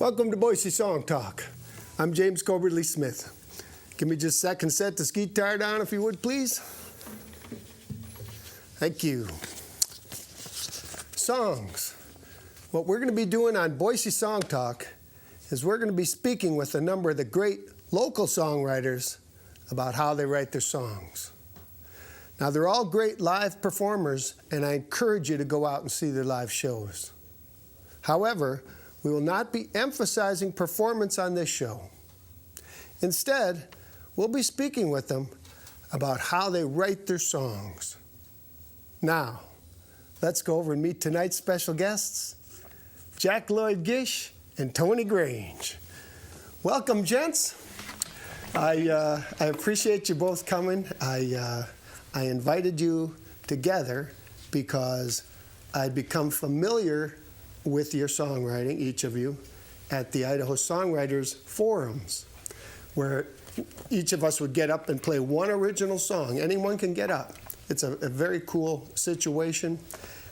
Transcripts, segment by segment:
Welcome to Boise Song Talk. I'm James Coberly Smith. Give me just a second, set this guitar down if you would, please. Thank you. Songs. What we're going to be doing on Boise Song Talk is we're going to be speaking with a number of the great local songwriters about how they write their songs. Now, they're all great live performers, and I encourage you to go out and see their live shows. However, we will not be emphasizing performance on this show. Instead, we'll be speaking with them about how they write their songs. Now, let's go over and meet tonight's special guests, Jack, Lloyd, Gish, and Tony Grange. Welcome, gents. I appreciate you both coming. I invited you together because I'd become familiar with your songwriting, each of you, at the Idaho Songwriters Forums, where each of us would get up and play one original song. Anyone can get up. It's a very cool situation,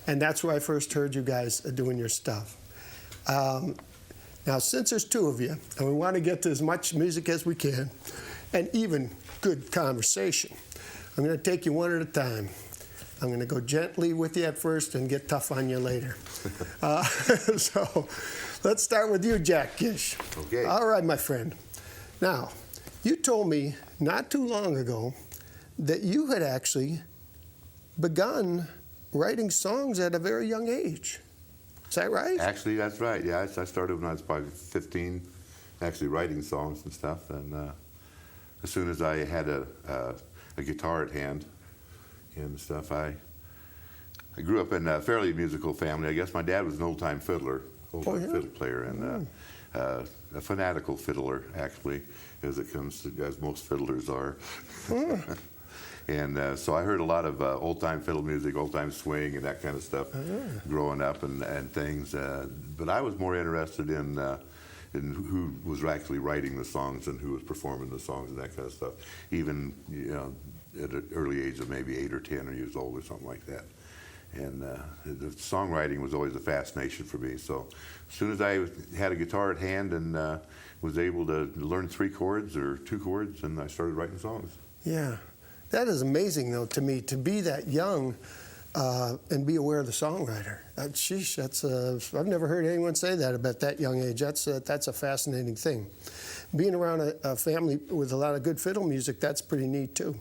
and that's where I first heard you guys doing your stuff. Now, since there's two of you, and we want to get to as much music as we can, and even good conversation, I'm going to take you one at a time. I'm going to go gently with you at first and get tough on you later. So let's start with you, Jack Gish. Okay. All right, my friend. Now, you told me not too long ago that you had actually begun writing songs at a very young age. Is that right? Actually, that's right. Yeah, I started when I was probably 15, actually writing songs and stuff. And as soon as I had a guitar at hand and stuff, I grew up in a fairly musical family. I guess my dad was an old-time fiddler, fiddle player, and a fanatical fiddler, actually, as most fiddlers are. And so I heard a lot of old-time fiddle music, old-time swing, and that kind of stuff growing up and things. But I was more interested in who was actually writing the songs and who was performing the songs and that kind of stuff. Even, at an early age of maybe 8 or 10 years old or something like that. And the songwriting was always a fascination for me. So as soon as I had a guitar at hand and was able to learn 3 chords or 2 chords, and I started writing songs. Yeah. That is amazing, though, to me, to be that young and be aware of the songwriter. Sheesh, I've never heard anyone say that about that young age. That's a fascinating thing. Being around a family with a lot of good fiddle music, that's pretty neat, too.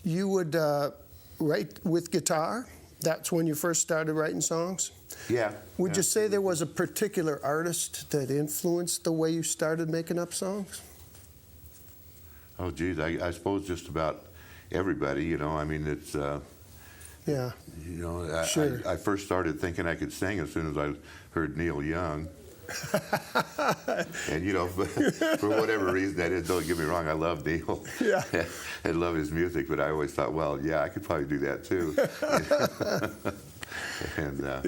You would write with guitar? That's when you first started writing songs? Yeah. Would you say there was a particular artist that influenced the way you started making up songs? Oh, geez, I suppose just about everybody, I mean, it's, yeah. Sure. I first started thinking I could sing as soon as I heard Neil Young. And, for whatever reason, don't get me wrong, I love Neil. Yeah. I love his music, but I always thought, well, yeah, I could probably do that too. And, So,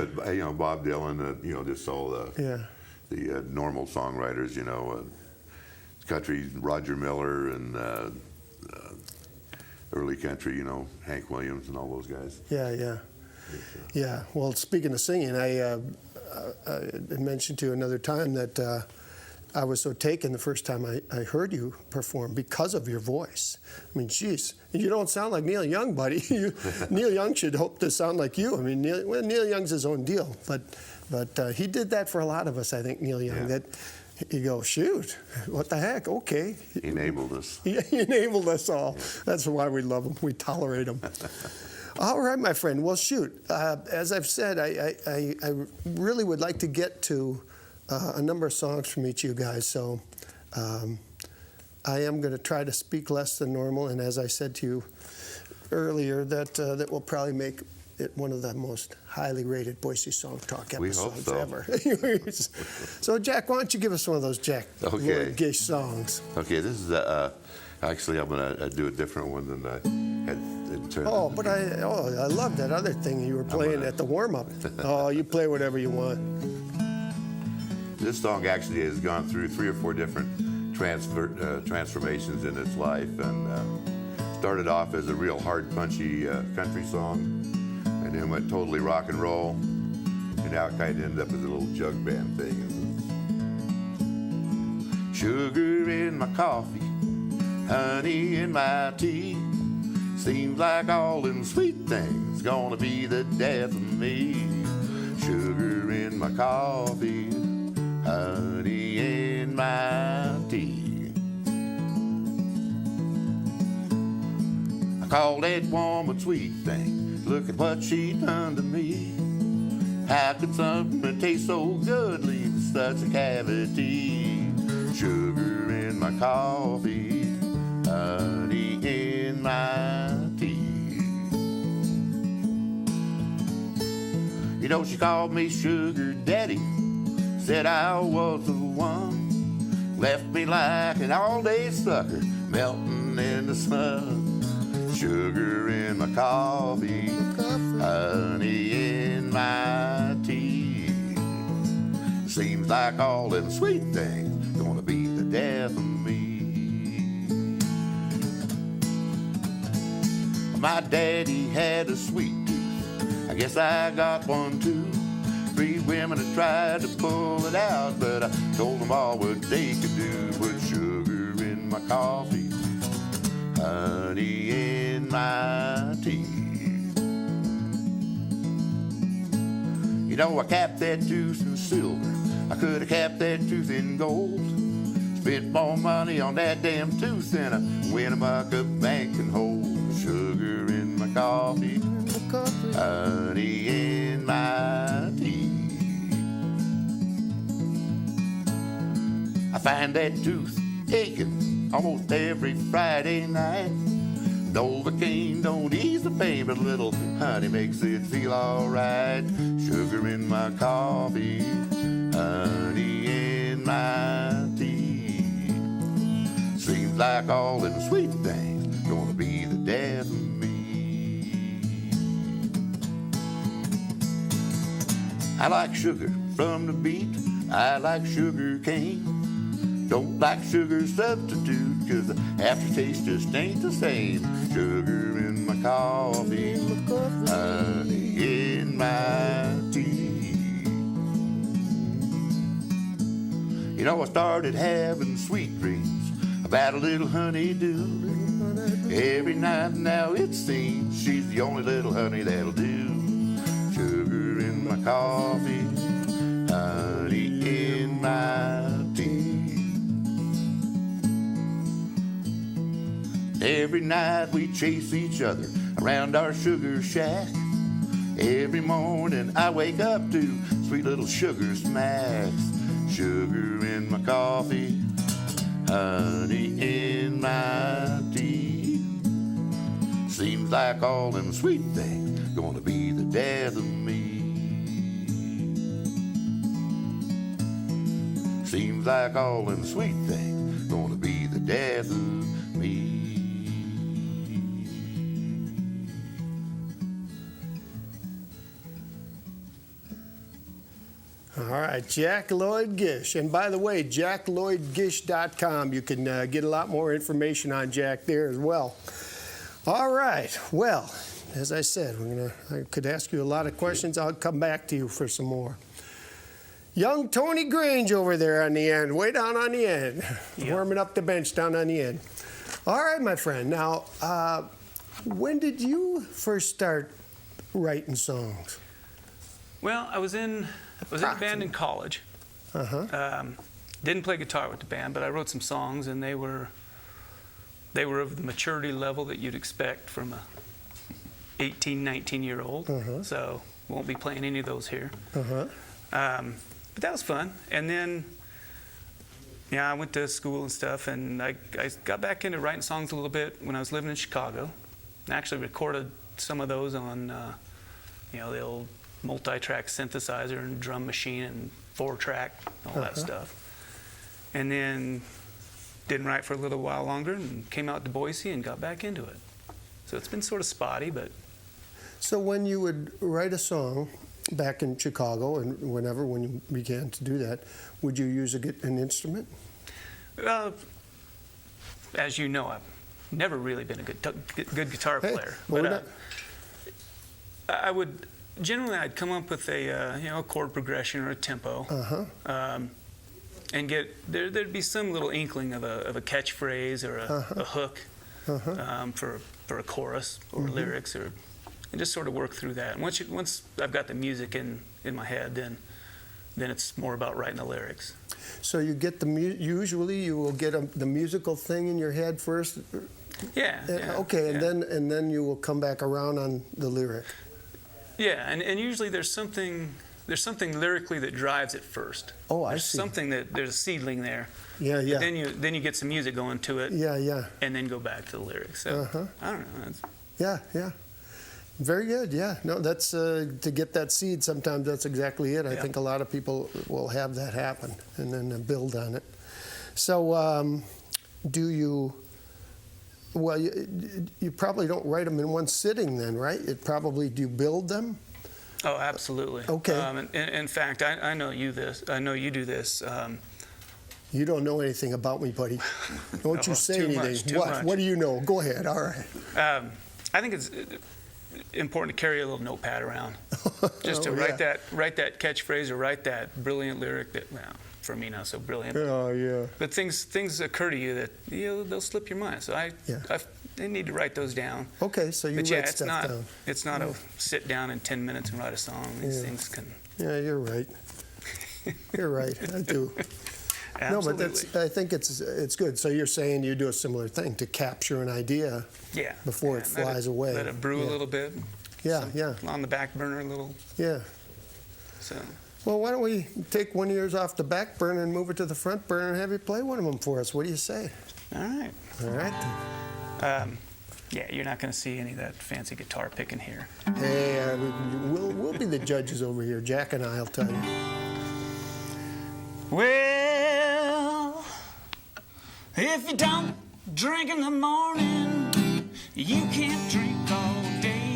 but, Bob Dylan, just all the normal songwriters, country, Roger Miller, and early country, Hank Williams and all those guys. Yeah. Well, speaking of singing, I mentioned to you another time that I was so taken the first time I heard you perform because of your voice. I mean, geez, you don't sound like Neil Young, buddy. Neil Young should hope to sound like you. I mean, Neil Young's his own deal, but he did that for a lot of us, I think, Neil Young. Yeah. That you go, shoot, what the heck? Okay. He enabled us. He enabled us all. Yeah. That's why we love him. We tolerate him. All right, my friend. Well, shoot. As I've said, I really would like to get to a number of songs from each of you guys. So I am going to try to speak less than normal. And as I said to you earlier, that will probably make it one of the most highly rated Boise Song Talk episodes ever. So, Jack, why don't you give us one of those Lloyd Gish songs? Okay, this is actually I'm going to do a different one than I had intended. Oh, but I love that other thing you were playing at the warm-up. Oh, you play whatever you want. This song actually has gone through 3 or 4 different transformations in its life, and started off as a real hard, punchy country song, and then went totally rock and roll, and started out kind of ended up as a little jug band thing. Sugar in my coffee, honey in my tea. Seems like all them sweet things gonna be the death of me. Sugar in my coffee, honey in my tea. I call that woman sweet thing. Look at what she done to me. How could something that tastes so good leave such a cavity? Sugar in my coffee, honey in my tea. You know, she called me sugar daddy, said I was the one. Left me like an all-day sucker, melting in the sun. Sugar in my coffee, honey in my tea. Seems like all them sweet things gonna be the death of me. My daddy had a sweet tooth, I guess I got one too. 3 women have tried to pull it out, but I told them all what they could do. Put sugar in my coffee, honey in my tea. You know, I capped that tooth in silver, I could have capped that tooth in gold. Spent more money on that damn tooth than a Winnemucca bank can hold. Sugar in my coffee, honey in my tea. I find that tooth aching almost every Friday night. Novocaine don't ease the pain, but a little honey makes it feel alright. Sugar in my coffee, honey in my tea. Seems like all them sweet things gonna be the death of me. I like sugar from the beet, I like sugar cane. Don't like sugar substitute, 'cause the aftertaste just ain't the same. Sugar in my coffee, honey in my tea. You know, I started having sweet dreams about a little honeydew. Every night now it seems she's the only little honey that'll do. Sugar in my coffee, honey in my tea. Every night we chase each other around our sugar shack. Every morning I wake up to sweet little sugar smacks. Sugar in my coffee, honey in my tea. Seems like all them sweet things gonna be the death of me. Seems like all them sweet things gonna be the death of me. All right, Jack Lloyd Gish. And by the way, jacklloydgish.com. You can get a lot more information on Jack there as well. All right, well, as I said, I could ask you a lot of questions. I'll come back to you for some more. Young Tony Grange over there on the end, way down on the end, warming up the bench down on the end. All right, my friend. Now, when did you first start writing songs? Well, I was in a band in college. Didn't play guitar with the band, but I wrote some songs, and they were of the maturity level that you'd expect from a 18, 19-year-old. So won't be playing any of those here. But that was fun. And then, yeah, I went to school and stuff, and I got back into writing songs a little bit when I was living in Chicago. I actually recorded some of those on, the old multi-track synthesizer and drum machine and 4-track, all that stuff. And then didn't write for a little while longer and came out to Boise and got back into it. So it's been sort of spotty, but... So when you would write a song back in Chicago and when you began to do that, would you use an instrument? As you know, I've never really been a good guitar player. Well, but I would Generally, I'd come up with a a chord progression or a tempo, and there'd be some little inkling of a catchphrase or a hook for a chorus or lyrics, and just sort of work through that. And once I've got the music in my head, then it's more about writing the lyrics. So you get usually you will get the musical thing in your head first. Yeah. Okay, and then you will come back around on the lyric. Yeah, and usually there's something lyrically that drives it first. Oh, I there's see. There's a seedling there. Yeah. But then you get some music going to it. Yeah. And then go back to the lyrics. So I don't know. Yeah. Very good. Yeah. No, that's to get that seed. Sometimes that's exactly it. I think a lot of people will have that happen and then build on it. So, do you? Well, you probably don't write them in one sitting, then, right? Do you build them? Oh, absolutely. Okay. In fact, I know you do this. You don't know anything about me, buddy. Don't you say anything. Too much. What do you know? Go ahead. All right. I think it's important to carry a little notepad around, just to write that catchphrase or write that brilliant lyric that, well, for me not so brilliant. Oh yeah. But things occur to you that they'll slip your mind. So I need to write those down. Okay, so you write stuff down. It's not a sit down in 10 minutes and write a song. These things can. Yeah, you're right. You're right. I do. Absolutely. No, but I think it's good. So you're saying you do a similar thing to capture an idea before it flies away. Let it brew a little bit. Yeah. On the back burner a little. Yeah. So. Well, why don't we take one of yours off the back burner and move it to the front burner and have you play one of them for us? What do you say? All right. All right. Yeah, you're not going to see any of that fancy guitar picking here. Hey, we'll be the judges over here. Jack and I'll tell you. Well, if you don't drink in the morning, you can't drink all day.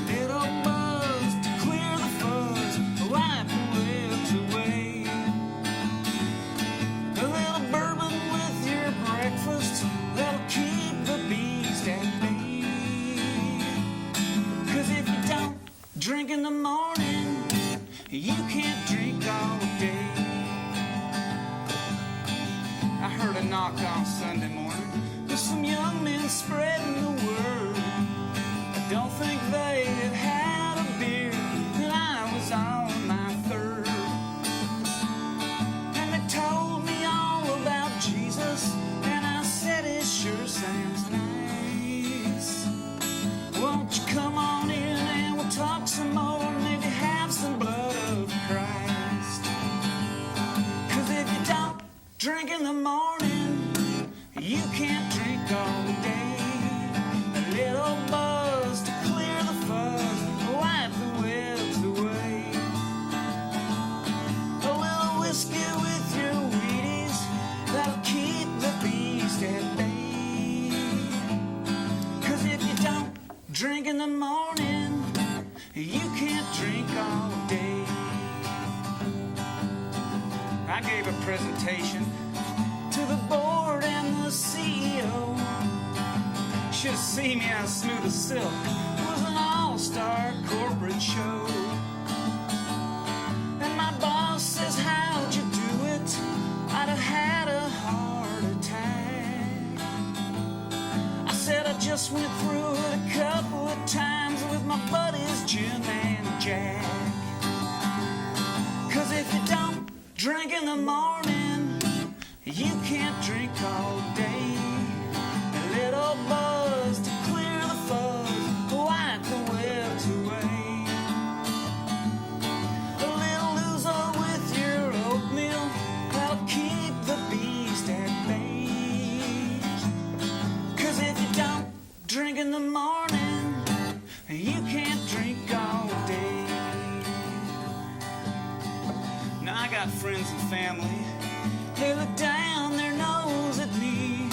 Little buzz to clear the fuzz, wipe the webs away. A little bourbon with your breakfast, that'll keep the beast at bay. 'Cause if you don't drink in the morning, you can't drink all day. I heard a knock on Sunday morning with some young men spreading the word. I don't think they had had a beer, and I was on my third. And they told me all about Jesus, and I said it sure sounds nice. Won't you come on in and we'll talk some more, maybe have some blood of Christ. 'Cause if you don't drink in the morning, you can't drink all day. A little buzz to clear the fuzz, wipe the webs away. A little whiskey with your Wheaties, that'll keep the beast at bay. 'Cause if you don't drink in the morning, you can't drink all day. I gave a presentation to the board and the CEO. Should have seen me how smooth as silk. It was an all-star corporate show. And my boss says, how'd you do it? I'd have had a heart attack. I said I just went through it a couple of times with my buddies Jim and Jack. 'Cause if you don't drink in the morning, you can't drink all day. A little buzz to clear the fuzz, wipe the webs away. A little Ouzo with your oatmeal, that'll keep the beast at bay. 'Cause if you don't drink in the morning, you can't drink all day. Now I got friends and family, they look down their nose at me.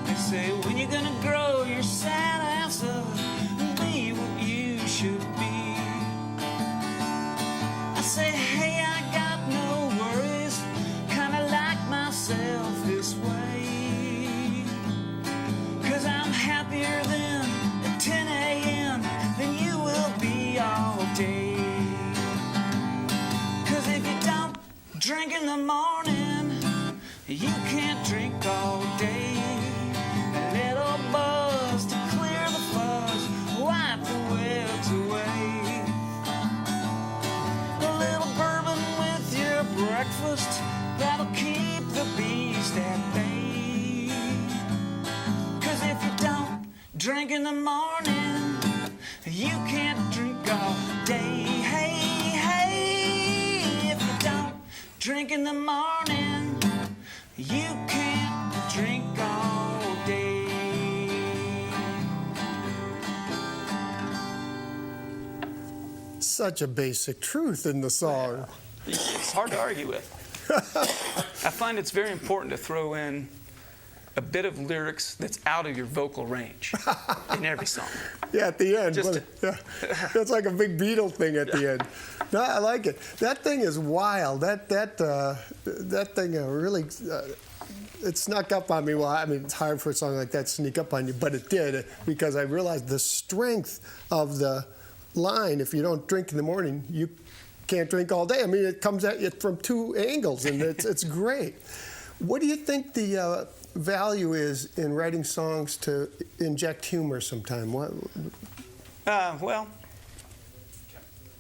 They say, when you gonna grow your sad ass up and be what you should be? I say, hey, I got no worries, kinda like myself this way. 'Cause I'm happier than at 10 a.m. than you will be all drink in the morning, you can't drink all day. Hey, hey, if you don't drink in the morning, you can't drink all day. Such a basic truth in the song. It's hard to argue with. I find it's very important to throw in a bit of lyrics that's out of your vocal range in every song. Yeah, at the end. Just Yeah. That's like a big Beatle thing at the end. No, I like it. That thing is wild. That thing really, it snuck up on me. Well, I mean, it's hard for a song like that to sneak up on you, but it did, because I realized the strength of the line. If you don't drink in the morning, you can't drink all day. I mean, it comes at you from two angles, and it's great. What do you think the value is in writing songs to inject humor sometime? What? Well,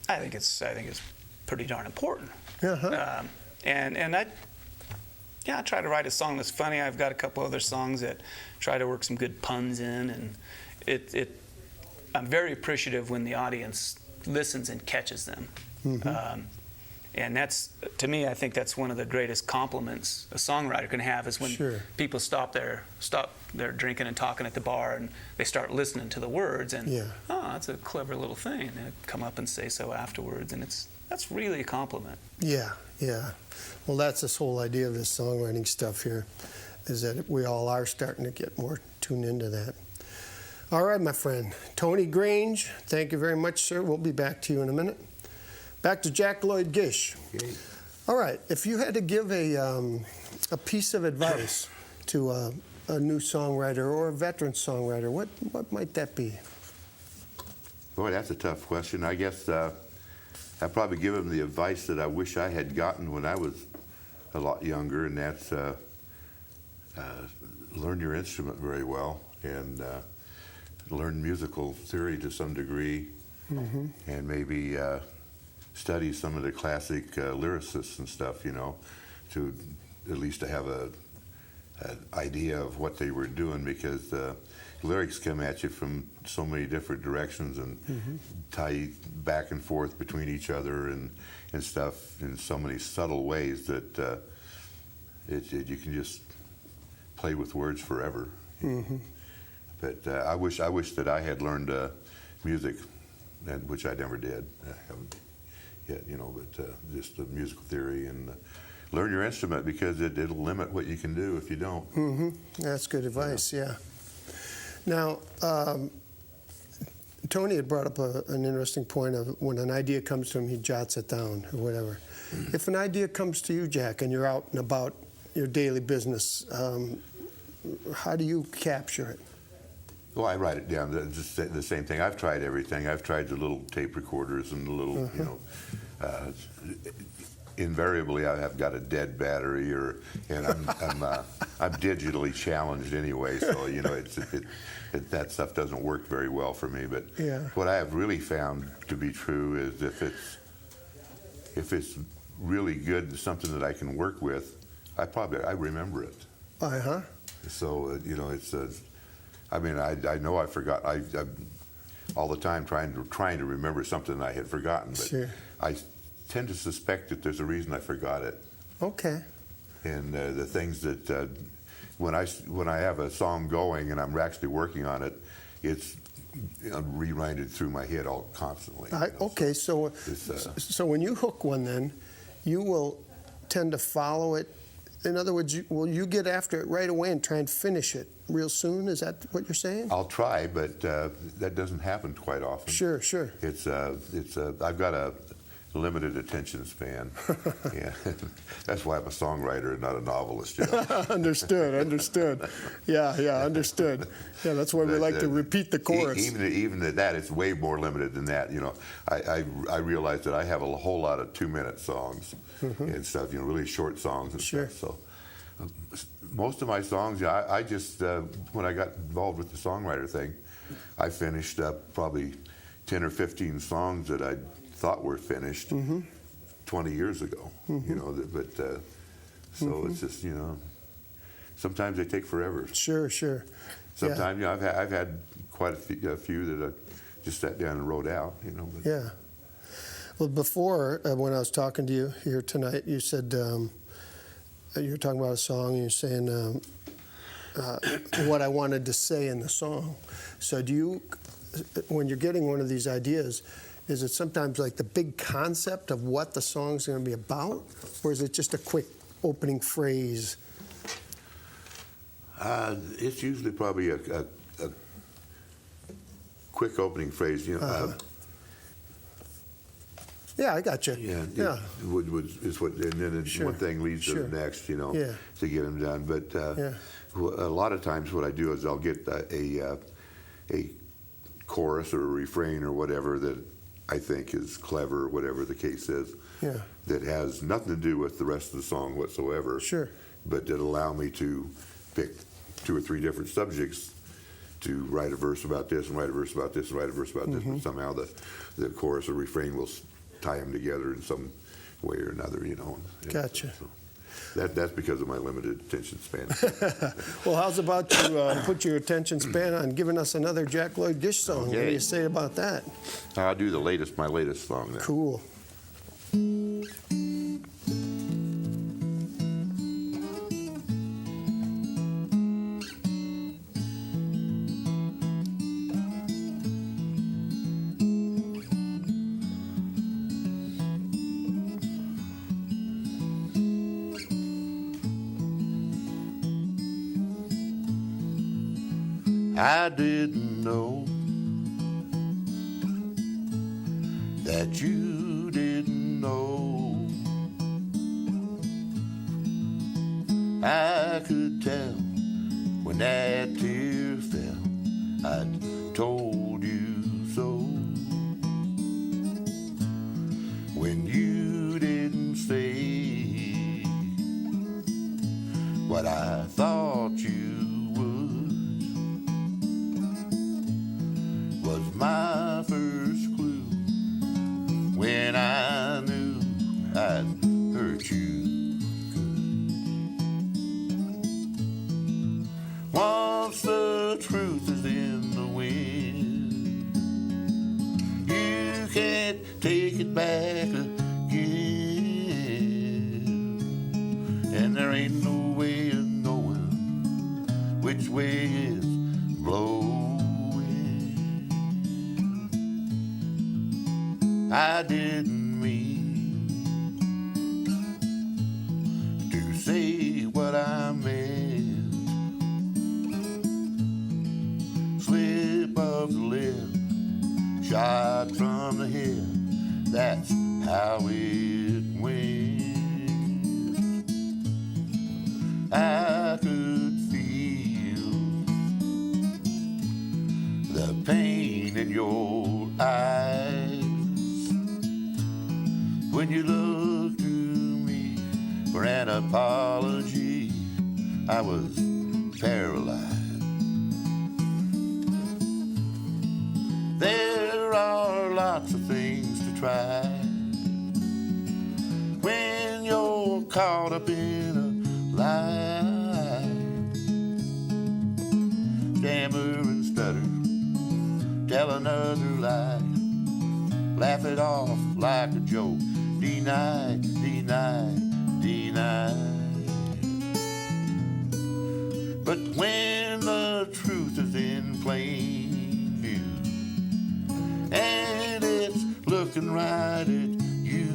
I think it's pretty darn important. Uh-huh. And I try to write a song that's funny. I've got a couple other songs that try to work some good puns in, and I'm very appreciative when the audience listens and catches them. Mm-hmm. And that's, to me, I think that's one of the greatest compliments a songwriter can have, is when Sure. people stop their drinking and talking at the bar, and they start listening to the words, and Yeah. oh, that's a clever little thing, and they come up and say so afterwards, and that's really a compliment. Yeah, yeah. Well, that's this whole idea of this songwriting stuff here, is that we all are starting to get more tuned into that. All right, my friend. Tony Grange, thank you very much, sir. We'll be back to you in a minute. Back to Jack Lloyd Gish. Okay. All right, if you had to give a piece of advice to a new songwriter or a veteran songwriter, what might that be? Boy, that's a tough question. I guess I'd probably give him the advice that I wish I had gotten when I was a lot younger, and that's learn your instrument very well, and learn musical theory to some degree, Mm-hmm. and maybe study some of the classic lyricists and stuff, to at least to have an idea of what they were doing, because lyrics come at you from so many different directions and tie you back and forth between each other and stuff in so many subtle ways that you can just play with words forever. Mm-hmm. But I wish that I had learned music, which I never did. I haven't yet, but just the musical theory, and learn your instrument, because it'll limit what you can do if you don't. Mm-hmm. That's good advice, yeah. Now, Tony had brought up an interesting point of when an idea comes to him, he jots it down or whatever. If an idea comes to you, Jack, and you're out and about your daily business, how do you capture it? Well, I write it down. The same thing. I've tried everything. I've tried the little tape recorders and the little, invariably I've got a dead battery, and I'm digitally challenged anyway. So that stuff doesn't work very well for me. But Yeah. what I have really found to be true is if it's really good and something that I can work with, I remember it. Uh-huh. So I know I forgot. I all the time trying to remember something I had forgotten, but Sure. I tend to suspect that there's a reason I forgot it. Okay. And the things that when I have a song going and I'm actually working on it, it's rewinded through my head all constantly. Okay, so when you hook one, then you will tend to follow it. In other words, will you get after it right away and try and finish it real soon? Is that what you're saying? I'll try, but that doesn't happen quite often. Sure. I've got a limited attention span. Yeah, that's why I'm a songwriter and not a novelist. Understood. Yeah, understood. Yeah, that's why we like to repeat the chorus. Even at that, it's way more limited than that. I realize that I have a whole lot of 2-minute songs and stuff. really short songs and Sure. stuff. So most of my songs, I just when I got involved with the songwriter thing, I finished up probably 10 or 15 songs that I thought were finished 20 years ago. So it's just sometimes they take forever. Sure. Sometimes I've had quite a few that I just sat down and wrote out, you know. But Yeah. Well, before, when I was talking to you here tonight, you said you were talking about a song, and you're saying what I wanted to say in the song. So do you, when you're getting one of these ideas, is it sometimes like the big concept of what the song's going to be about, or is it just a quick opening phrase? It's usually probably a quick opening phrase, you know. Yeah, I got you. Yeah. Is what, and then Sure. one thing leads to Sure. the next, you know, Yeah. to get them done. But Yeah. a lot of times, what I do is I'll get a chorus or a refrain or whatever that I think is clever, whatever the case is, Yeah. that has nothing to do with the rest of the song whatsoever. Sure. But that allow me to pick 2 or 3 different subjects to write a verse about this and write a verse about this and write a verse about this, but somehow the chorus or refrain will tie them together in some way or another, you know. And Gotcha. so that's because of my limited attention span. Well, how's about you put your attention span on giving us another Jack Lloyd Gish song? What do Okay. you say about that? I'll do my latest song now. Cool. I didn't know that you didn't know. I could tell when that tear fell. I'd told you so. When you didn't say what I thought you was my first clue when I knew I'd hurt you good. Once the truth is in the wind, you can't take it back again, and there ain't no way of knowing which way is blowing. I didn't mean to say what I meant. Slip of the lip, shot from the head, that's how it went. I could feel the pain in your eyes when you looked to me for an apology. I was paralyzed. There are lots of things to try when you're caught up in a lie. Stammer and stutter, tell another lie, laugh it off like a joke. Deny, deny, deny. But when the truth is in plain view and it's looking right at you,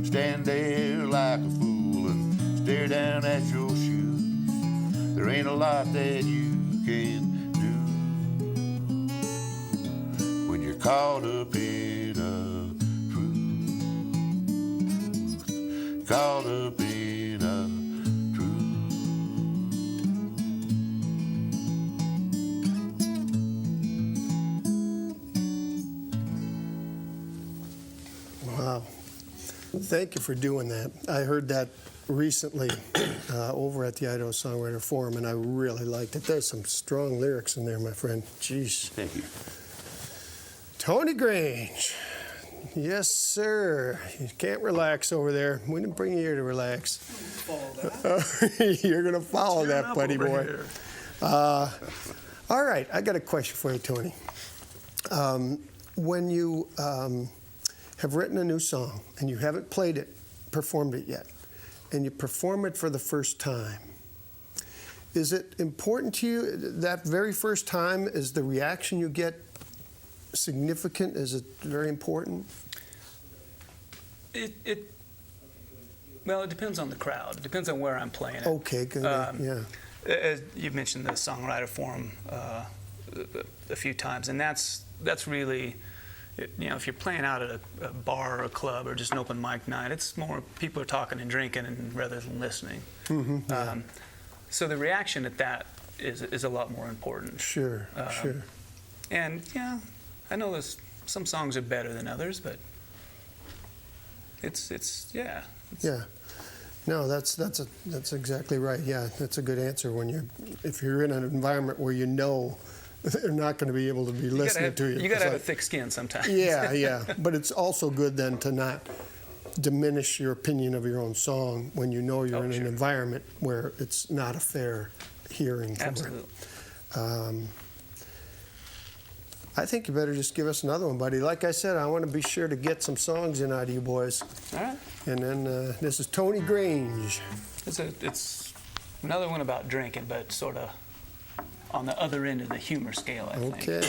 stand there like a fool and stare down at your shoes. There ain't a lot that you can caught up in a truth, caught up in a truth. Wow. Thank you for doing that. I heard that recently over at the Idaho Songwriter Forum, and I really liked it. There's some strong lyrics in there, my friend. Jeez. Thank you. Tony Grange. Yes, sir. You can't relax over there. We didn't bring you here to relax. Follow that. You're going to follow Tearing that, up buddy over boy. here. All right, I got a question for you, Tony. When you have written a new song and you haven't played it, performed it yet, and you perform it for the first time, is it important to you that very first time? Is the reaction you get significant? Is it very important? Well, it depends on the crowd. It depends on where I'm playing it. Okay, good. Yeah. As you mentioned the songwriter forum a few times, and that's really, if you're playing out at a bar or a club or just an open mic night, it's more people are talking and drinking rather than listening. Mm-hmm, yeah. So the reaction at that is a lot more important. Sure, sure. And yeah, I know some songs are better than others, but yeah. Yeah. No, that's exactly right. Yeah, that's a good answer. If you're in an environment where you know they're not going to be able to be listening to you. You got to have a thick skin sometimes. Yeah, yeah. But it's also good then to not diminish your opinion of your own song when you know you're in an environment where it's not a fair hearing. Absolutely. I think you better just give us another one, buddy. Like I said, I want to be sure to get some songs in out of you boys. All right. And then this is Tony Grange. It's another one about drinking, but sort of on the other end of the humor scale, I think. Okay.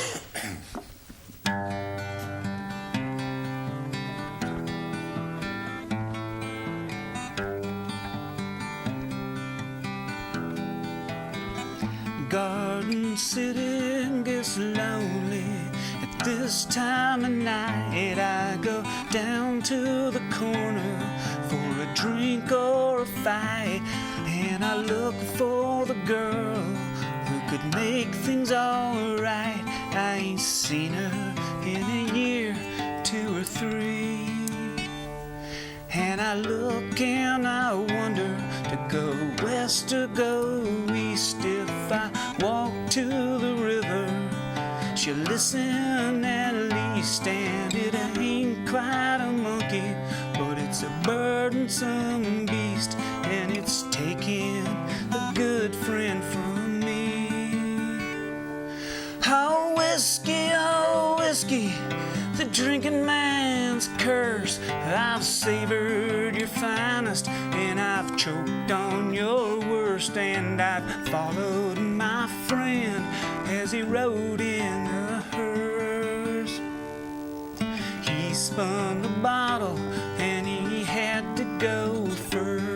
Garden City gets lonely at this time of night. I go down to the corner for a drink or a fight, and I look for the girl who could make things alright. I ain't seen her in a year, 2 or 3. And I look and I wonder to go west or go east. If I walk to the river, she'll listen at least. And it ain't quite a monkey, but it's a burdensome beast, and it's taking a good friend from me. Oh, whiskey, the drinking man's curse. I've savored your finest, and I've choked on your worst, and I've followed my friend as he rode in a hearse. He spun the bottle, and he had to go first.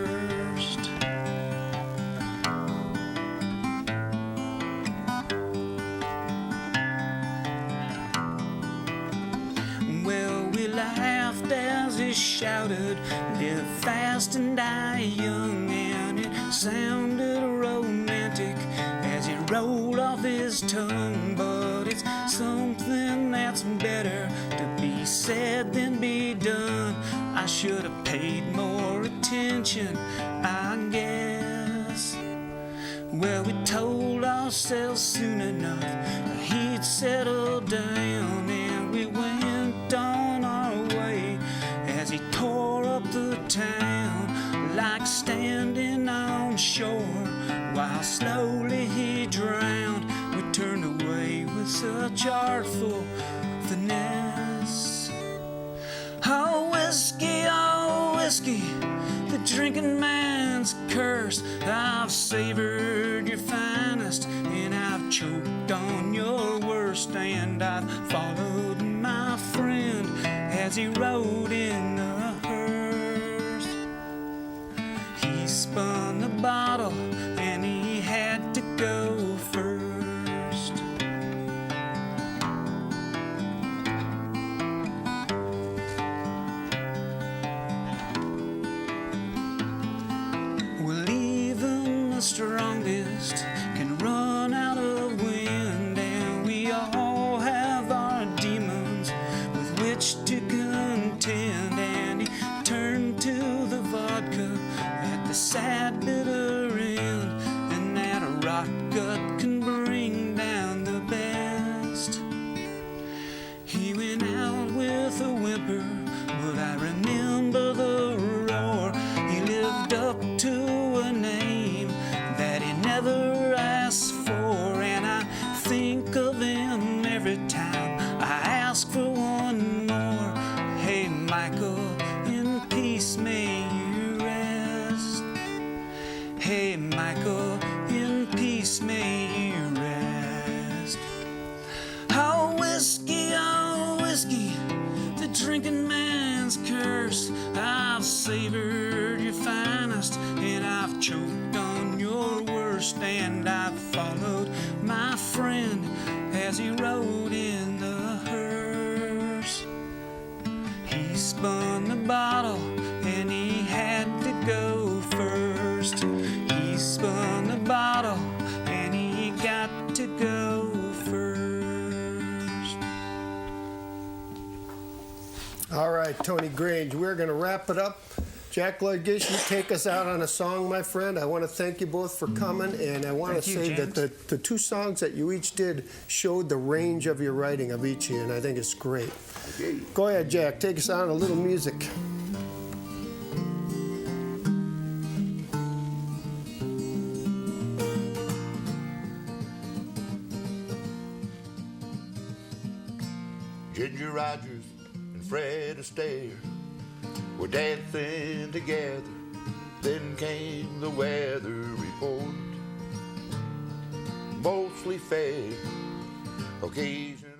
Laughed as he shouted, live fast and die young, and it sounded romantic as it rolled off his tongue. But it's something that's better to be said than be done. I should have paid more attention, I guess. Well, we told ourselves soon enough he'd settle down, and we went on our way as he tore up the town like standing on shore while slowly he drowned. We turned away with such artful finesse. Oh, whiskey, the drinking man's curse. I've savored your finest, and I've choked on your worst, and I've followed my friend as he rode in a hearse. He spun the bottle, and he had to go first. Well, even the strongest can run out of wind, and we all have our demons with which to contend. And he turned to the vodka at the sad bitter end, and that rock gut can bring down the best. He went out with a whimper, but I remember the roar. He lived up to a name that he never asked ask for, and I think of him every time I ask for one more. Hey, Michael, in peace may you rest. Hey, Michael, in peace may you rest. Oh, whiskey, the drinking man's curse. I've savored your finest, and I've choked on your worst, and I've followed my friend as he rode in the hearse. He spun the bottle, and he had to go first. He spun the bottle, and he got to go first. All right, Tony Grange, we're going to wrap it up. Jack, Lloyd, Gish, you take us out on a song, my friend. I want to thank you both for coming, and I want to say that the two songs that you each did showed the range of your writing of each of you, and I think it's great. Okay. Go ahead, Jack. Take us on a little music. Ginger Rogers and Fred Astaire were dancing together. Then came the weather report. Mostly fair, occasionally